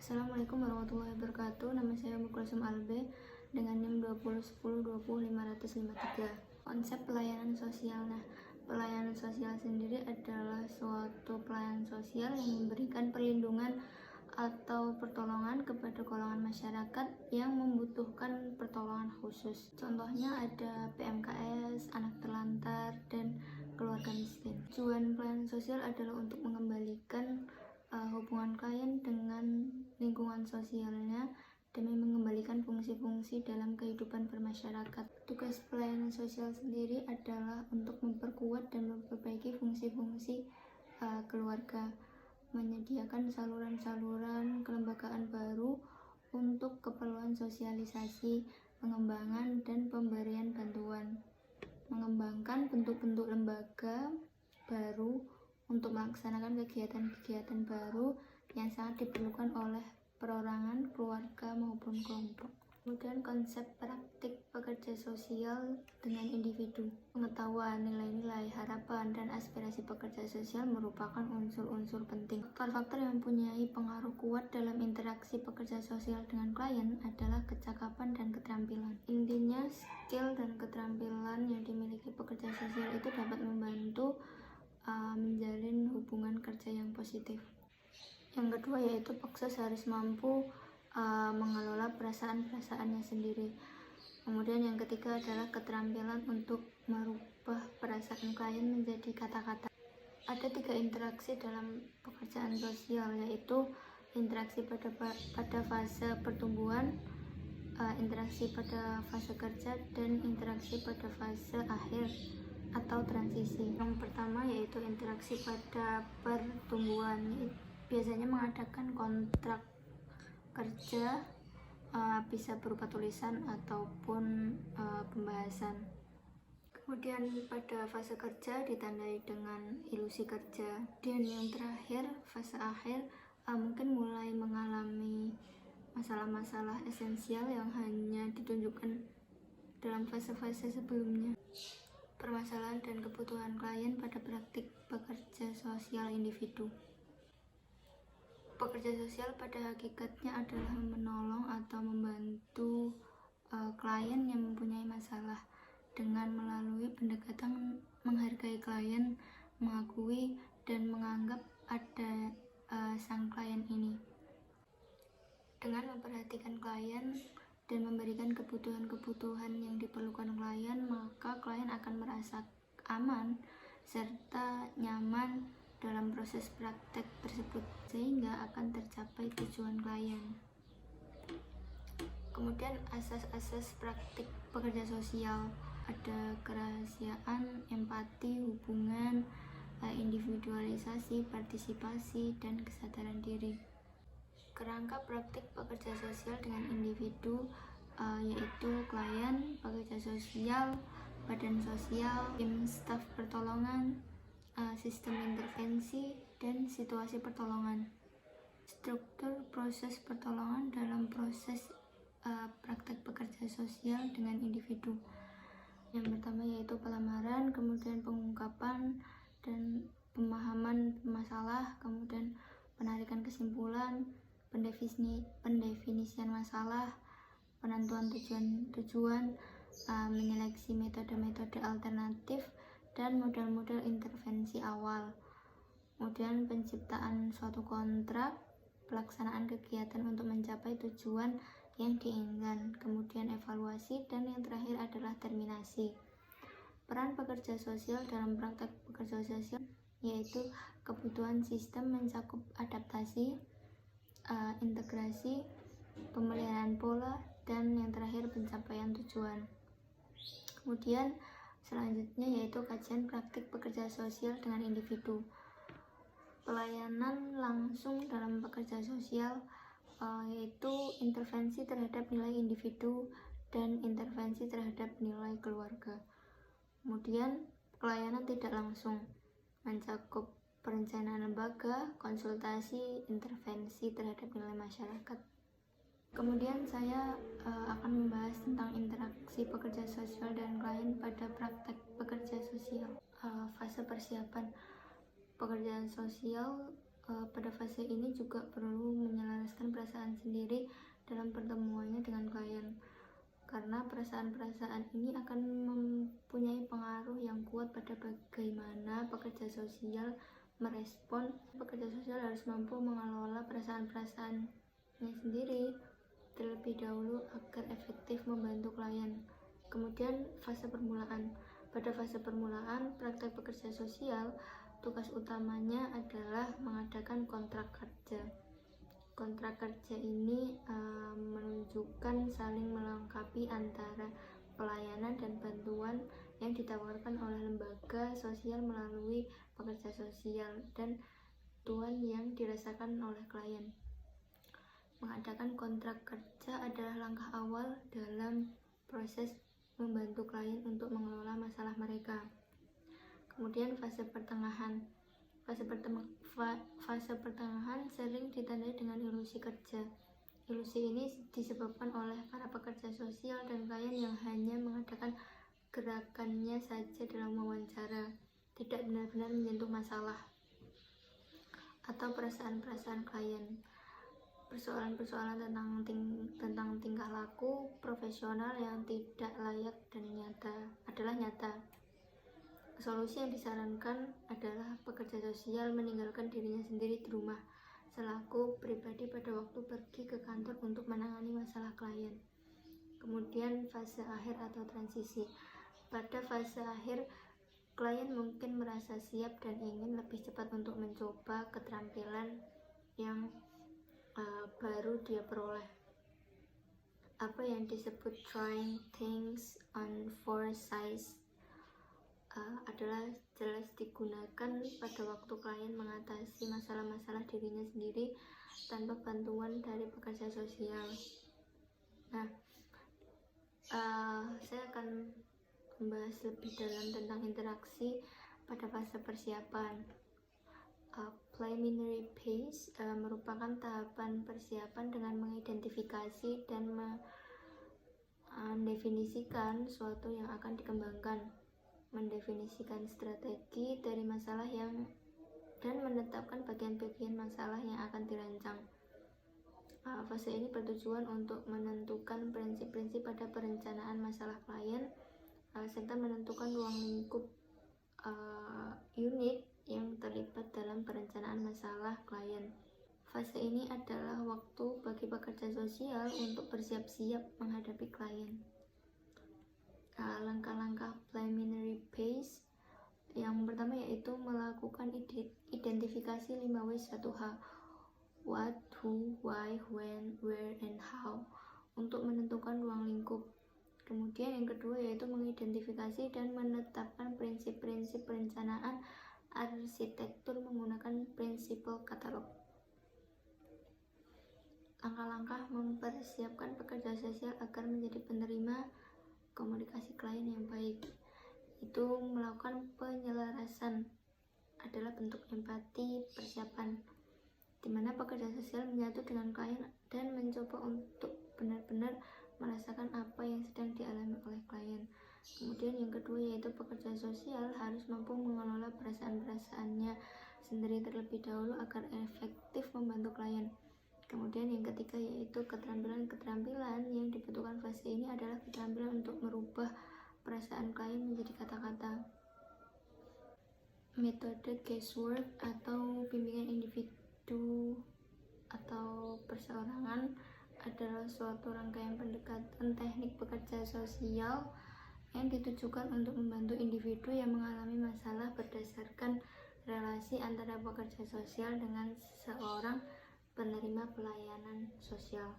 Assalamualaikum warahmatullahi wabarakatuh. Nama saya Mukulsum Albe dengan NIM 2010200553. Konsep pelayanan sosial. Nah, pelayanan sosial sendiri adalah suatu pelayanan sosial yang memberikan perlindungan atau pertolongan kepada golongan masyarakat yang membutuhkan pertolongan khusus. Contohnya ada PMKS, anak terlantar, dan keluarga miskin. Tujuan pelayanan sosial adalah untuk mengembalikan hubungan klien dengan lingkungan sosialnya demi mengembalikan fungsi-fungsi dalam kehidupan bermasyarakat. Tugas pelayanan sosial sendiri adalah untuk memperkuat dan memperbaiki fungsi-fungsi keluarga, menyediakan saluran-saluran kelembagaan baru untuk keperluan sosialisasi, pengembangan, dan pemberian bantuan, mengembangkan bentuk-bentuk lembaga baru untuk melaksanakan kegiatan-kegiatan baru yang sangat diperlukan oleh perorangan, keluarga, maupun kelompok. Kemudian konsep praktik pekerja sosial dengan individu. Pengetahuan, nilai-nilai, harapan, dan aspirasi pekerja sosial merupakan unsur-unsur penting. Faktor-faktor yang mempunyai pengaruh kuat dalam interaksi pekerja sosial dengan klien adalah kecakapan dan keterampilan. Intinya, skill dan keterampilan yang dimiliki pekerja sosial itu dapat membantu menjalin hubungan kerja yang positif. Yang kedua yaitu pekerja harus mampu mengelola perasaan-perasaannya sendiri. Kemudian yang ketiga adalah keterampilan untuk merubah perasaan klien menjadi kata-kata. Ada 3 interaksi dalam pekerjaan sosial, yaitu interaksi pada fase pertumbuhan, interaksi pada fase kerja, dan interaksi pada fase akhir atau transisi. Yang pertama yaitu interaksi pada pertumbuhan, biasanya mengadakan kontrak kerja, bisa berupa tulisan ataupun pembahasan. Kemudian pada fase kerja ditandai dengan ilusi kerja. Dan yang terakhir, fase akhir, mungkin mulai mengalami masalah-masalah esensial yang hanya ditunjukkan dalam fase-fase sebelumnya. Permasalahan dan kebutuhan klien pada praktik pekerja sosial individu. Pekerja sosial pada hakikatnya adalah menolong atau membantu klien yang mempunyai masalah dengan melalui pendekatan menghargai klien, mengakui dan menganggap ada sang klien ini. Dengan memperhatikan klien dan memberikan kebutuhan-kebutuhan yang diperlukan klien, maka klien akan merasa aman serta nyaman dalam proses praktek tersebut, sehingga akan tercapai tujuan klien. Kemudian asas-asas praktik pekerja sosial, ada kerahasiaan, empati, hubungan, individualisasi, partisipasi, dan kesadaran diri. Kerangka praktik pekerja sosial dengan individu yaitu klien, pekerja sosial, badan sosial, tim staf pertolongan, sistem intervensi, dan situasi pertolongan. Struktur proses pertolongan dalam proses praktek pekerja sosial dengan individu. Yang pertama yaitu pelamaran, kemudian pengungkapan dan pemahaman masalah, kemudian penarikan kesimpulan, pendefinisian masalah, penentuan tujuan, menyeleksi metode-metode alternatif, dan model-model intervensi awal. Kemudian penciptaan suatu kontrak, pelaksanaan kegiatan untuk mencapai tujuan yang diinginkan, kemudian evaluasi, dan yang terakhir adalah terminasi. Peran pekerja sosial dalam praktek pekerja sosial yaitu kebutuhan sistem mencakup adaptasi, integrasi, pemeliharaan pola, dan yang terakhir pencapaian tujuan. Kemudian selanjutnya yaitu kajian praktik pekerja sosial dengan individu. Pelayanan langsung dalam pekerja sosial yaitu intervensi terhadap nilai individu dan intervensi terhadap nilai keluarga. Kemudian pelayanan tidak langsung mencakup perencanaan lembaga, konsultasi, intervensi terhadap nilai masyarakat. Kemudian saya akan membahas tentang interaksi pekerja sosial dan klien pada praktek pekerja sosial. Fase persiapan pekerjaan sosial pada fase ini juga perlu menyelaraskan perasaan sendiri dalam pertemuannya dengan klien, karena perasaan-perasaan ini akan mempunyai pengaruh yang kuat pada bagaimana pekerja sosial merespon. Pekerja sosial harus mampu mengelola perasaan-perasaannya sendiri terlebih dahulu agar efektif membantu klien. Kemudian fase permulaan. Pada fase permulaan praktek pekerja sosial, tugas utamanya adalah mengadakan kontrak kerja. Kontrak kerja ini menunjukkan saling melengkapi antara pelayanan dan bantuan yang ditawarkan oleh lembaga sosial melalui pekerja sosial dan bantuan yang dirasakan oleh klien. Mengadakan kontrak kerja adalah langkah awal dalam proses membantu klien untuk mengelola masalah mereka. Kemudian fase pertengahan. Fase pertengahan sering ditandai dengan ilusi kerja. Ilusi ini disebabkan oleh para pekerja sosial dan klien yang hanya mengadakan gerakannya saja dalam wawancara, tidak benar-benar menyentuh masalah atau perasaan-perasaan klien. Persoalan-persoalan tentang tingkah laku profesional yang tidak layak dan nyata. Solusi yang disarankan adalah pekerja sosial meninggalkan dirinya sendiri di rumah selaku pribadi pada waktu pergi ke kantor untuk menangani masalah klien. Kemudian fase akhir atau transisi. Pada fase akhir, klien mungkin merasa siap dan ingin lebih cepat untuk mencoba keterampilan yang baru dia peroleh. Apa yang disebut trying things on for size adalah jelas digunakan pada waktu klien mengatasi masalah-masalah dirinya sendiri tanpa bantuan dari pekerja sosial. Nah, saya akan membahas lebih dalam tentang interaksi pada fase persiapan. Preliminary phase merupakan tahapan persiapan dengan mengidentifikasi dan mendefinisikan suatu yang akan dikembangkan, mendefinisikan strategi dari masalah dan menetapkan bagian-bagian masalah yang akan dirancang. Fase ini bertujuan untuk menentukan prinsip-prinsip pada perencanaan masalah klien serta menentukan ruang lingkup unit yang terlibat dalam perencanaan masalah klien. Fase ini adalah waktu bagi pekerja sosial untuk bersiap-siap menghadapi klien. Langkah-langkah preliminary phase yang pertama yaitu melakukan identifikasi 5W1H, what, who, why, when, where, and how untuk menentukan ruang lingkup. Kemudian yang kedua yaitu mengidentifikasi dan menetapkan prinsip-prinsip perencanaan arsitektur menggunakan prinsipal katalog. Langkah-langkah mempersiapkan pekerja sosial agar menjadi penerima komunikasi klien yang baik. Itu melakukan penyelarasan adalah bentuk empati persiapan, di mana pekerja sosial menyatu dengan klien dan mencoba untuk benar-benar merasakan apa yang sedang dialami oleh klien. Kemudian yang kedua yaitu pekerja sosial harus mampu mengelola perasaan-perasaannya sendiri terlebih dahulu agar efektif membantu klien. Kemudian yang ketiga yaitu keterampilan yang dibutuhkan fase ini adalah keterampilan untuk merubah perasaan klien menjadi kata-kata. Metode casework atau bimbingan individu atau perseorangan adalah suatu rangkaian pendekatan teknik pekerja sosial yang ditujukan untuk membantu individu yang mengalami masalah berdasarkan relasi antara pekerja sosial dengan seorang penerima pelayanan sosial.